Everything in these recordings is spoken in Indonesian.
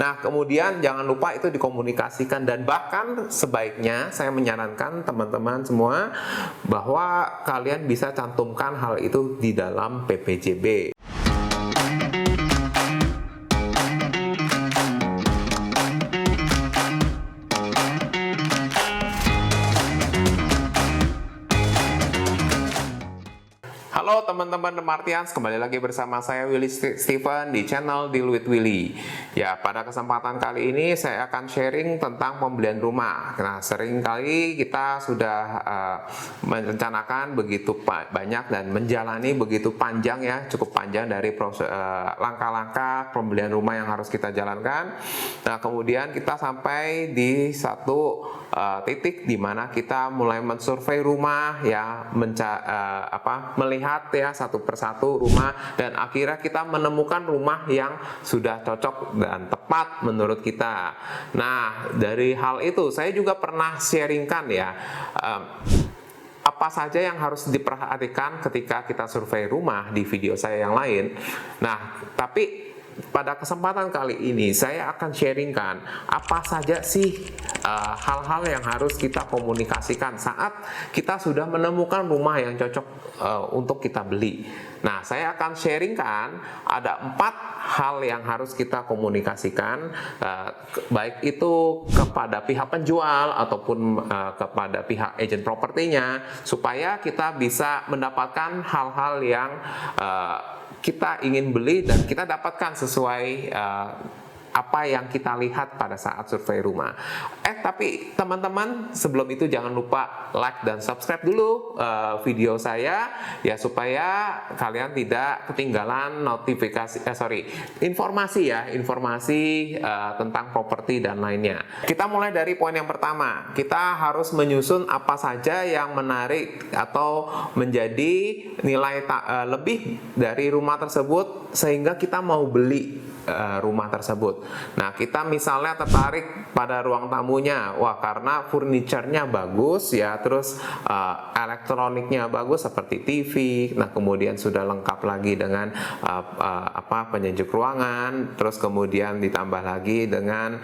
Nah, kemudian jangan lupa itu dikomunikasikan, dan bahkan sebaiknya saya menyarankan teman-teman semua bahwa kalian bisa cantumkan hal itu di dalam PPJB. Halo teman-teman The Martians, kembali lagi bersama saya Willy Steven di channel Deal with Willy. Ya, pada kesempatan kali ini saya akan sharing tentang pembelian rumah. Nah, sering kali kita sudah merencanakan begitu banyak dan menjalani begitu panjang ya, cukup panjang dari langkah-langkah pembelian rumah yang harus kita jalankan. Nah, kemudian kita sampai di satu titik di mana kita mulai mensurvei rumah ya, melihat ya satu persatu rumah, dan akhirnya kita menemukan rumah yang sudah cocok dan tepat menurut kita. Nah, dari hal itu saya juga pernah sharingkan ya apa saja yang harus diperhatikan ketika kita survei rumah di video saya yang lain. Nah, tapi pada kesempatan kali ini saya akan sharingkan apa saja sih hal-hal yang harus kita komunikasikan saat kita sudah menemukan rumah yang cocok untuk kita beli. Nah, saya akan sharingkan ada 4 hal yang harus kita komunikasikan, baik itu kepada pihak penjual ataupun kepada pihak agen propertinya, supaya kita bisa mendapatkan hal-hal yang kita ingin beli dan kita dapatkan sesuai apa yang kita lihat pada saat survei rumah. Tapi teman-teman, sebelum itu jangan lupa like dan subscribe dulu video saya ya, supaya kalian tidak ketinggalan informasi tentang properti dan lainnya. Kita mulai dari poin yang pertama. Kita harus menyusun apa saja yang menarik atau menjadi nilai lebih dari rumah tersebut sehingga kita mau beli rumah tersebut. Nah, kita misalnya tertarik pada ruang tamunya, wah karena furniturnya bagus ya, terus elektroniknya bagus seperti TV. Nah, kemudian sudah lengkap lagi dengan penyejuk ruangan, terus kemudian ditambah lagi dengan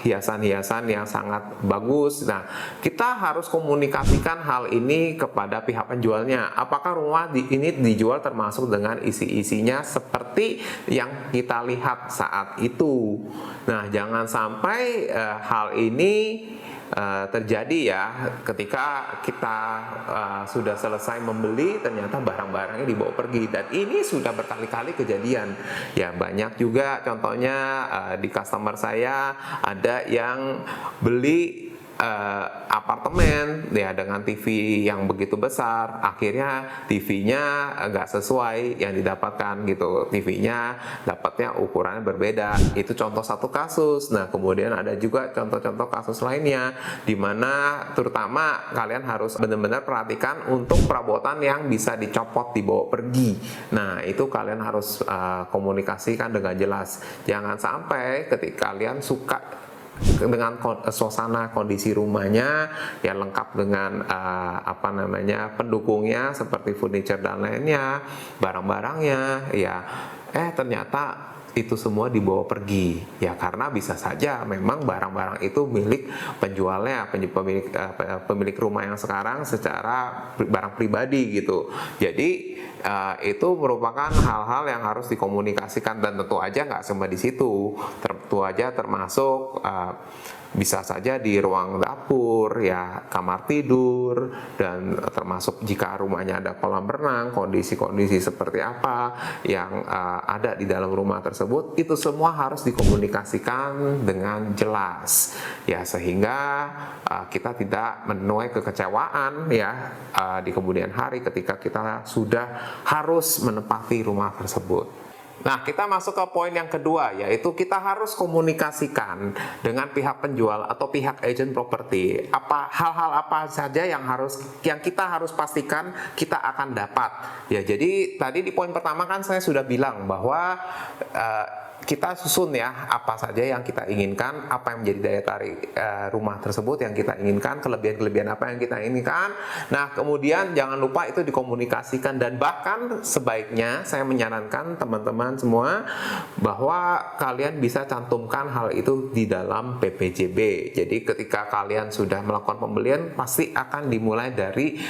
hiasan-hiasan yang sangat bagus. Nah, kita harus komunikasikan hal ini kepada pihak penjualnya. Apakah rumah ini dijual termasuk dengan isi-isinya seperti yang kita lihat saat itu. Nah, jangan sampai hal ini terjadi ya ketika kita sudah selesai membeli, ternyata barang-barangnya dibawa pergi, dan ini sudah berkali-kali kejadian ya. Banyak juga contohnya di customer saya ada yang beli apartemen ya dengan TV yang begitu besar, akhirnya TV-nya nggak sesuai yang didapatkan gitu, TV-nya dapatnya ukurannya berbeda. Itu contoh satu kasus. Nah, kemudian ada juga contoh-contoh kasus lainnya di mana terutama kalian harus benar-benar perhatikan untuk perabotan yang bisa dicopot dibawa pergi. Nah, itu kalian harus komunikasikan dengan jelas. Jangan sampai ketika kalian suka dengan suasana kondisi rumahnya ya, lengkap dengan pendukungnya seperti furniture dan lainnya, barang-barangnya ya, ternyata itu semua dibawa pergi ya, karena bisa saja memang barang-barang itu milik penjualnya, pemilik rumah yang sekarang secara barang pribadi gitu. Jadi itu merupakan hal-hal yang harus dikomunikasikan, dan tentu aja nggak cuma di situ, tentu aja termasuk bisa saja di ruang dapur ya, kamar tidur, dan termasuk jika rumahnya ada kolam renang, kondisi-kondisi seperti apa yang ada di dalam rumah tersebut, itu semua harus dikomunikasikan dengan jelas ya, sehingga kita tidak menuai kekecewaan ya di kemudian hari ketika kita sudah harus menempati rumah tersebut. Nah, kita masuk ke poin yang kedua, yaitu kita harus komunikasikan dengan pihak penjual atau pihak agent properti hal-hal apa saja yang kita harus pastikan kita akan dapat. Ya, jadi tadi di poin pertama kan saya sudah bilang bahwa kita susun ya apa saja yang kita inginkan, apa yang menjadi daya tarik rumah tersebut yang kita inginkan, kelebihan-kelebihan apa yang kita inginkan. Nah, kemudian jangan lupa itu dikomunikasikan, dan bahkan sebaiknya saya menyarankan teman-teman semua bahwa kalian bisa cantumkan hal itu di dalam PPJB. Jadi ketika kalian sudah melakukan pembelian pasti akan dimulai dari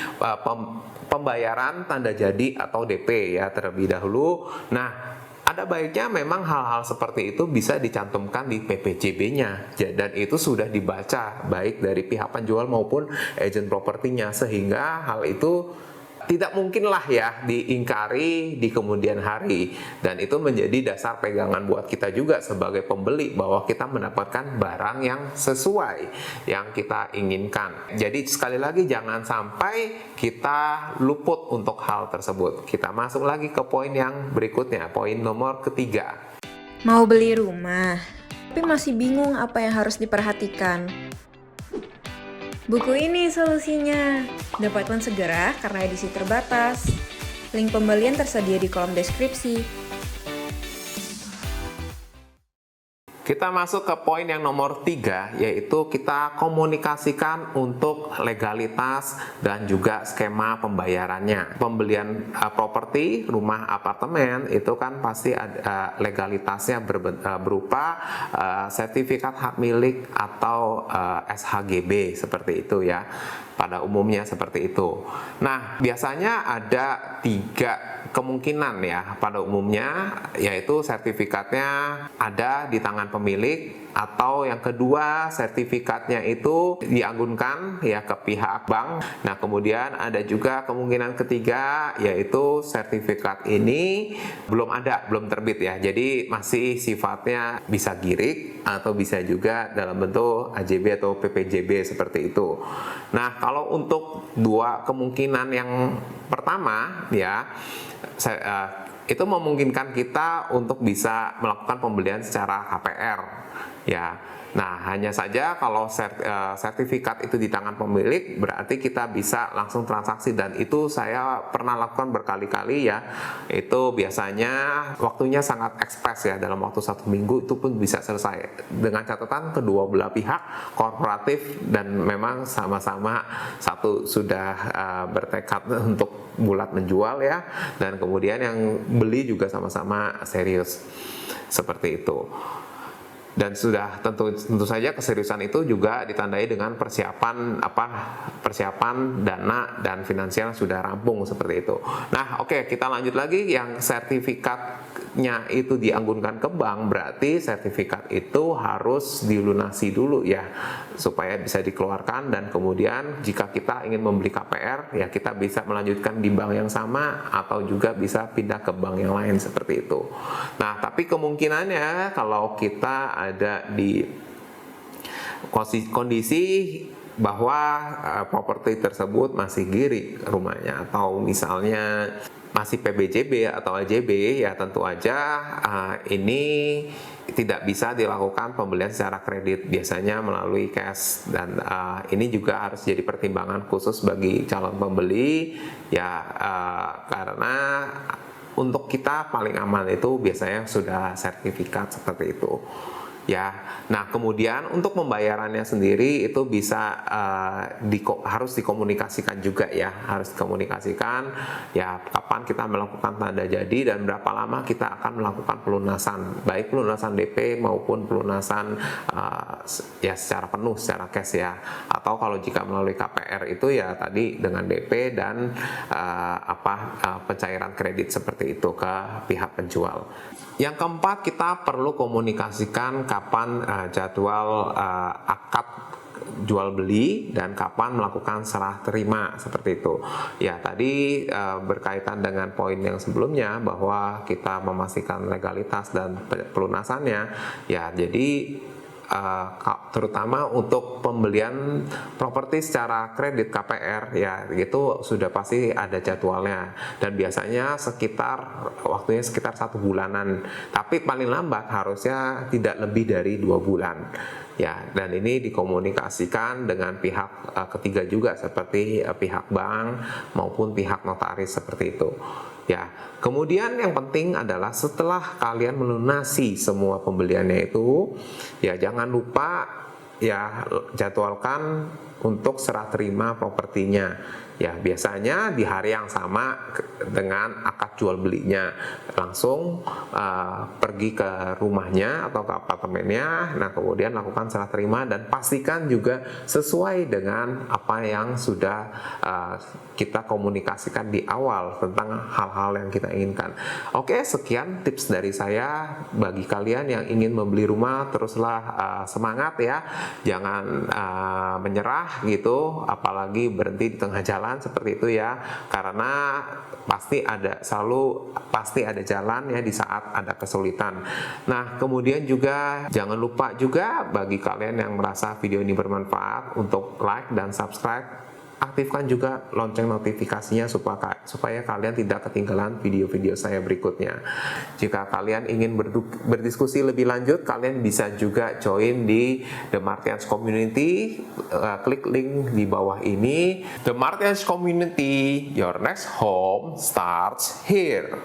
pembayaran tanda jadi atau DP ya terlebih dahulu. Nah, ada baiknya memang hal-hal seperti itu bisa dicantumkan di PPJB-nya, dan itu sudah dibaca baik dari pihak penjual maupun agen propertinya, sehingga hal itu tidak mungkinlah ya diingkari di kemudian hari, dan itu menjadi dasar pegangan buat kita juga sebagai pembeli bahwa kita mendapatkan barang yang sesuai yang kita inginkan. Jadi sekali lagi jangan sampai kita luput untuk hal tersebut. Kita masuk lagi ke poin yang berikutnya, poin nomor ketiga. Mau beli rumah, tapi masih bingung apa yang harus diperhatikan. Buku ini solusinya. Dapatkan segera karena edisi terbatas. Link pembelian tersedia di kolom deskripsi. Kita masuk ke poin yang nomor 3, yaitu kita komunikasikan untuk legalitas dan juga skema pembayarannya. Pembelian properti, rumah, apartemen itu kan pasti ada legalitasnya berupa sertifikat hak milik atau SHGB seperti itu ya. Pada umumnya seperti itu. Nah, biasanya ada 3 kemungkinan ya pada umumnya, yaitu sertifikatnya ada di tangan pemilik, atau yang kedua sertifikatnya itu dianggunkan ya ke pihak bank. Nah, kemudian ada juga kemungkinan ketiga, yaitu sertifikat ini belum terbit ya, jadi masih sifatnya bisa girik atau bisa juga dalam bentuk AJB atau PPJB seperti itu. Nah, kalau untuk 2 kemungkinan yang pertama ya, itu memungkinkan kita untuk bisa melakukan pembelian secara KPR ya. Nah, hanya saja kalau sertifikat itu di tangan pemilik berarti kita bisa langsung transaksi, dan itu saya pernah lakukan berkali-kali ya. Itu biasanya waktunya sangat ekspres ya, dalam waktu 1 minggu itu pun bisa selesai, dengan catatan kedua belah pihak kooperatif dan memang sama-sama satu sudah bertekad untuk bulat menjual ya, dan kemudian yang beli juga sama-sama serius seperti itu. Dan sudah tentu saja keseriusan itu juga ditandai dengan persiapan dana dan finansial sudah rampung seperti itu. Nah, oke, kita lanjut lagi. Yang sertifikatnya itu dianggunkan ke bank, berarti sertifikat itu harus dilunasi dulu ya, supaya bisa dikeluarkan, dan kemudian jika kita ingin membeli KPR ya kita bisa melanjutkan di bank yang sama atau juga bisa pindah ke bank yang lain seperti itu. Nah, tapi kemungkinannya kalau kita ada di kondisi bahwa properti tersebut masih girik rumahnya, atau misalnya masih PBJB atau AJB, ya tentu aja ini tidak bisa dilakukan pembelian secara kredit, biasanya melalui cash, dan ini juga harus jadi pertimbangan khusus bagi calon pembeli ya, karena untuk kita paling aman itu biasanya sudah sertifikat seperti itu ya. Nah, kemudian untuk pembayarannya sendiri itu bisa harus dikomunikasikan juga ya, harus dikomunikasikan ya kapan kita melakukan tanda jadi dan berapa lama kita akan melakukan pelunasan, baik pelunasan DP maupun pelunasan ya secara penuh, secara cash ya, atau kalau jika melalui KPR itu ya tadi dengan DP dan pencairan kredit seperti itu ke pihak penjual. Yang keempat, kita perlu komunikasikan kapan jadwal akad jual beli dan kapan melakukan serah terima seperti itu. Ya, tadi berkaitan dengan poin yang sebelumnya bahwa kita memastikan legalitas dan pelunasannya. Ya, jadi terutama untuk pembelian properti secara kredit KPR ya itu sudah pasti ada jadwalnya, dan biasanya waktunya sekitar 1 bulanan, tapi paling lambat harusnya tidak lebih dari 2 bulan ya, dan ini dikomunikasikan dengan pihak ketiga juga seperti pihak bank maupun pihak notaris seperti itu Ya, kemudian yang penting adalah setelah kalian melunasi semua pembeliannya itu, ya jangan lupa ya jadwalkan untuk serah terima propertinya. Ya, biasanya di hari yang sama dengan akad jual belinya. Langsung pergi ke rumahnya atau ke apartemennya, nah kemudian lakukan serah terima dan pastikan juga sesuai dengan apa yang sudah kita komunikasikan di awal tentang hal-hal yang kita inginkan. Oke, sekian tips dari saya bagi kalian yang ingin membeli rumah. Teruslah semangat ya, jangan menyerah gitu, apalagi berhenti di tengah jalan seperti itu ya, karena pasti ada jalan ya di saat ada kesulitan. Nah, kemudian juga jangan lupa juga bagi kalian yang merasa video ini bermanfaat untuk like dan subscribe. Aktifkan juga lonceng notifikasinya supaya kalian tidak ketinggalan video-video saya berikutnya. Jika kalian ingin berdiskusi lebih lanjut, kalian bisa juga join di The Martians Community. Klik link di bawah ini. The Martians Community, your next home starts here.